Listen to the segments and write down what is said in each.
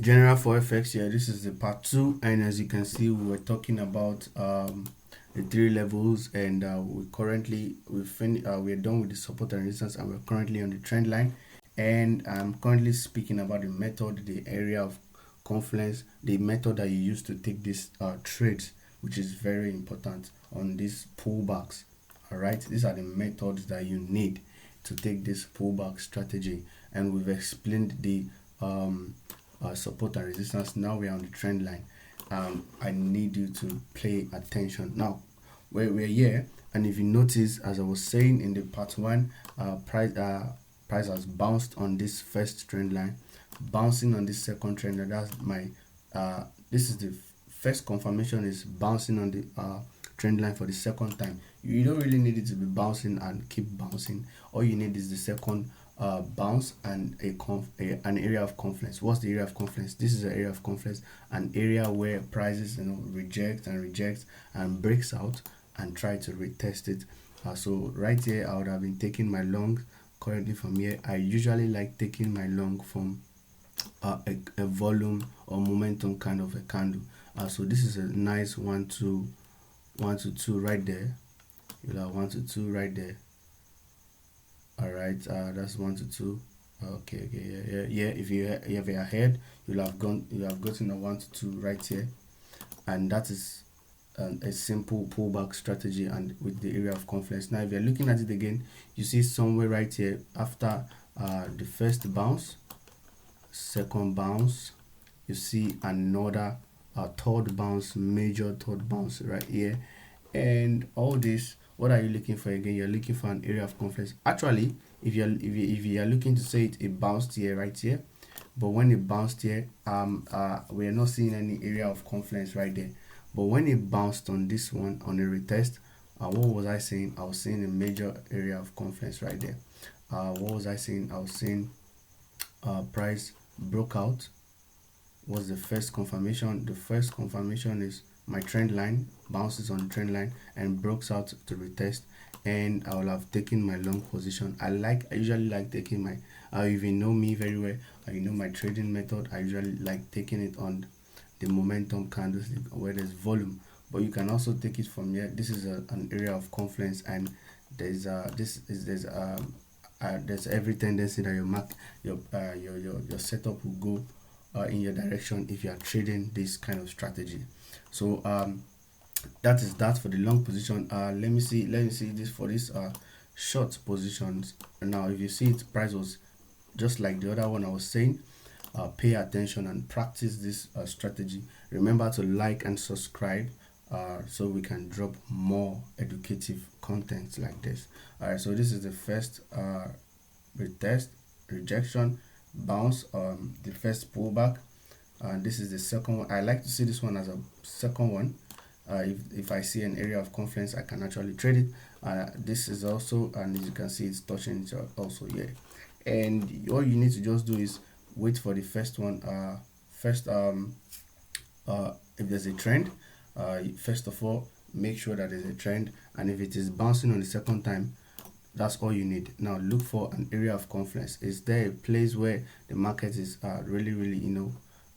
General Forex here. This is the part 2, and as you can see, we were talking about the 3 levels, and we're done with the support and resistance, and we're currently on the trend line. And I'm currently speaking about the method, the area of confluence, the method that you use to take these trades, which is very important on these pullbacks. All right, these are the methods that you need to take this pullback strategy, and we've explained the support and resistance. Now we are on the trend line. I need you to pay attention. Now we're here, and if you notice, as I was saying in the part 1, price has bounced on this first trend line, bouncing on this second trend line. That's my this is the first confirmation, is bouncing on the trend line for the second time. You don't really need it to be bouncing and keep bouncing. All you need is the second bounce and an area of confluence. What's the area of confluence? This is the area of confluence, an area where prices reject and breaks out and try to retest it. So right here, I would have been taking my long. Currently from here, I usually like taking my long from a volume or momentum kind of a candle. So this is a nice 1 to 2 right there. You'll have 1 to 2 right there. All right, that's 1 to 2. Okay, yeah. If you have it ahead, you have gotten a 1 to 2 right here, and that is a simple pullback strategy, and with the area of confluence. Now if you're looking at it again, you see somewhere right here after the first bounce, second bounce, you see another third bounce, major third bounce right here. And all this, what are you looking for again? You're looking for an area of confluence. Actually, if you're looking to say it bounced here right here, but when it bounced here, we are not seeing any area of confluence right there. But when it bounced on this one on a retest, what was I saying? I was saying a major area of confluence right there. What was I saying? I was saying price broke out was the first confirmation. The first confirmation is my trend line, bounces on the trend line and breaks out to retest, and I will have taken my long position. I usually like taking my if you know me very well, you know my trading method. I usually like taking it on the momentum candlestick where there's volume, but you can also take it from here. This is an area of confluence, and there's every tendency that your setup will go in your direction if you are trading this kind of strategy. So that is that for the long position. Let me see this for this short positions. Now if you see it, price was just like the other one I was saying. Pay attention and practice this strategy. Remember to like and subscribe so we can drop more educative content like this. All right, so this is the first retest, rejection, bounce, the first pullback, and this is the second one. I like to see this one as a second one. If I see an area of confluence, I can actually trade it. This is also, and as you can see, it's touching it also here. And all you need to just do is wait for the first one. If there's a trend, first of all, make sure that there's a trend, and if it is bouncing on the second time, that's all you need. Now look for an area of confluence. Is there a place where the market is really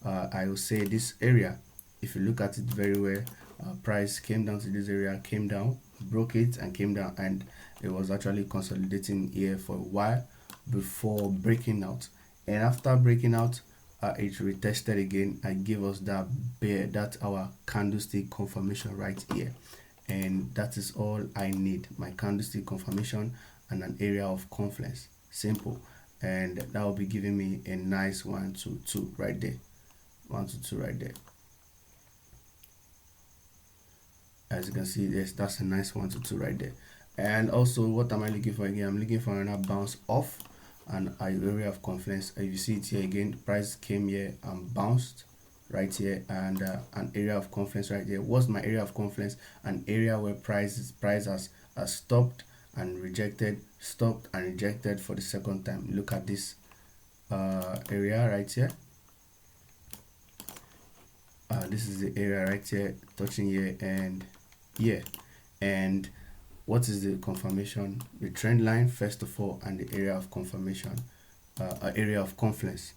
I will say this area? If you look at it very well, price came down to this area, came down, broke it and came down, and it was actually consolidating here for a while before breaking out. And after breaking out, it retested again and gave us that our candlestick confirmation right here. And that is all I need, my candlestick confirmation and an area of confluence. Simple. And that will be giving me a nice 1 to 2 right there. 1 to 2 right there. As you can see, yes, that's a nice 1 to 2 right there. And also, what am I looking for again? I'm looking for another bounce off an area of confluence. If you see it here again, the price came here and bounced right here, and an area of confluence right there. What's my area of confluence? An area where price has stopped and rejected, stopped and rejected for the second time. Look at this area right here. This is the area right here, touching here and here. And what is the confirmation? The trend line first of all, and the area of confirmation, area of confluence.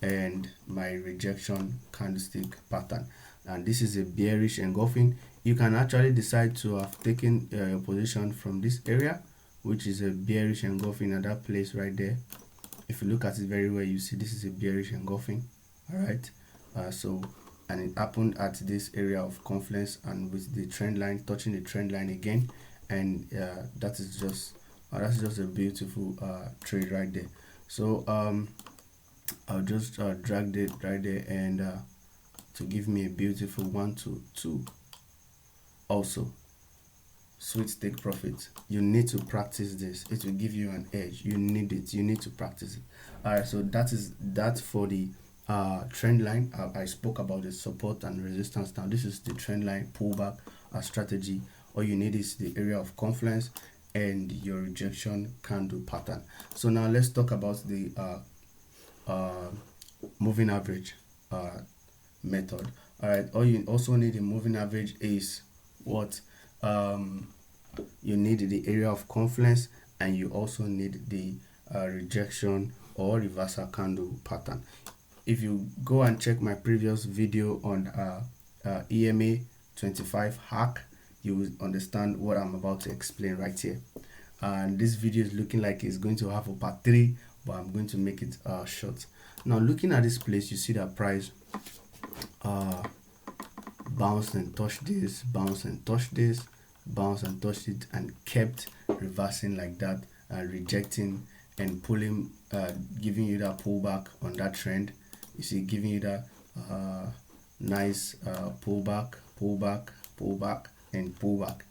and my rejection candlestick pattern. And this is a bearish engulfing. You can actually decide to have taken your position from this area, which is a bearish engulfing at that place right there. If you look at it very well, you see this is a bearish engulfing. All right, and it happened at this area of confluence and with the trend line touching the trend line again, and that's just a beautiful trade right there. So I'll just drag it right there, and to give me a beautiful 1 to 2. Also, sweet take profit. You need to practice this. It will give you an edge. You need it. You need to practice it. All right, so that's for the trend line. I spoke about the support and resistance. Now this is the trend line pullback strategy. All you need is the area of confluence and your rejection candle pattern. So now let's talk about the moving average method. All right, all you also need in moving average is what you need the area of confluence, and you also need the rejection or reversal candle pattern. If you go and check my previous video on EMA 25 hack, you will understand what I'm about to explain right here. And this video is looking like it's going to have a part 3, but I'm going to make it short. Now looking at this place, you see that price bounced and touched this, bounced and touched this, bounced and touched it, and kept reversing like that, rejecting and pulling, giving you that pullback on that trend. You see, giving you that nice pullback, and pullback,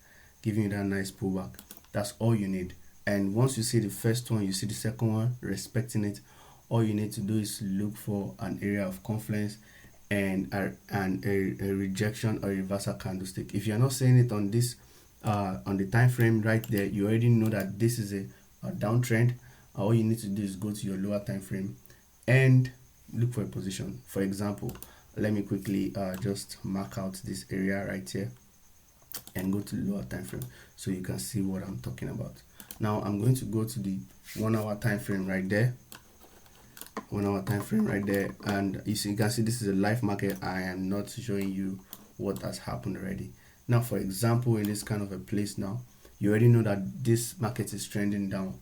giving you that nice pullback. That's all you need. And once you see the first one, you see the second one, respecting it, all you need to do is look for an area of confluence and a rejection or reversal candlestick. If you're not seeing it on this on the time frame right there, you already know that this is a downtrend. All you need to do is go to your lower time frame and look for a position. For example, let me quickly just mark out this area right here and go to the lower time frame so you can see what I'm talking about. Now I'm going to go to the 1 hour time frame right there. 1 hour time frame right there, and you can see this is a live market. I am not showing you what has happened already. Now for example, in this kind of a place, now you already know that this market is trending down,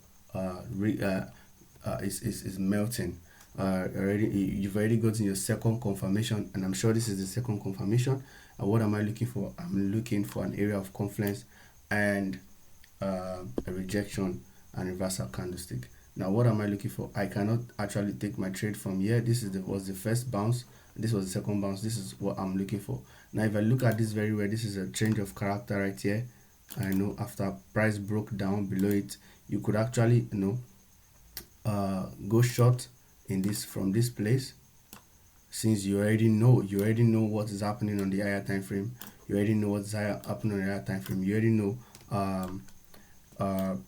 is melting. You've already gotten your second confirmation, and I'm sure this is the second confirmation. And what am I looking for? I'm looking for an area of confluence and a rejection and reversal candlestick. Now what am I looking for? I cannot actually take my trade from here. This was the first bounce, this was the second bounce. This is what I'm looking for. Now if I look at this very well, this is a change of character right here. I know after price broke down below it, you could actually go short in this from this place, since you already know what is happening on the higher time frame. You already know what's happening on the higher time frame. You already know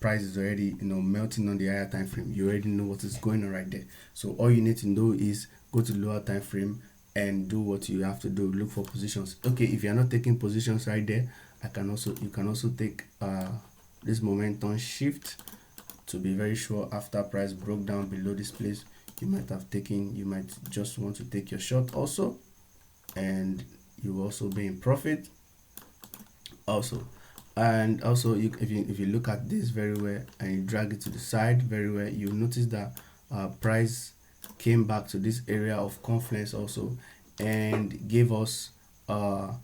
price is already melting on the higher time frame. You already know what is going on right there. So all you need to do is go to the lower time frame and do what you have to do. Look for positions. Okay, if you're not taking positions right there, you can also take this momentum shift to be very sure. After price broke down below this place, you might just want to take your shot also, and you will also be in profit also. And also if you look at this very well and you drag it to the side very well, you notice that price came back to this area of confluence also and gave us a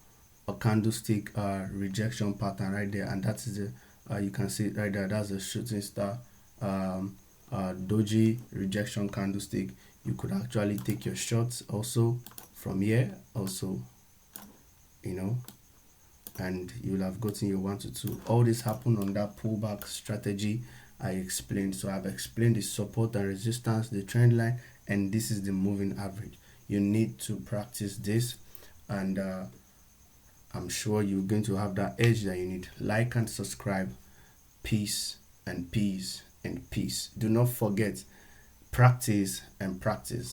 candlestick rejection pattern right there. And that is you can see it right there. That's a shooting star doji rejection candlestick. You could actually take your shots also from here also, and you'll have gotten your 1 to 2. All this happened on that pullback strategy I explained. So I've explained the support and resistance, the trend line, and this is the moving average. You need to practice this, and I'm sure you're going to have that edge that you need. Like and subscribe. Peace and peace and peace. Do not forget, practice and practice.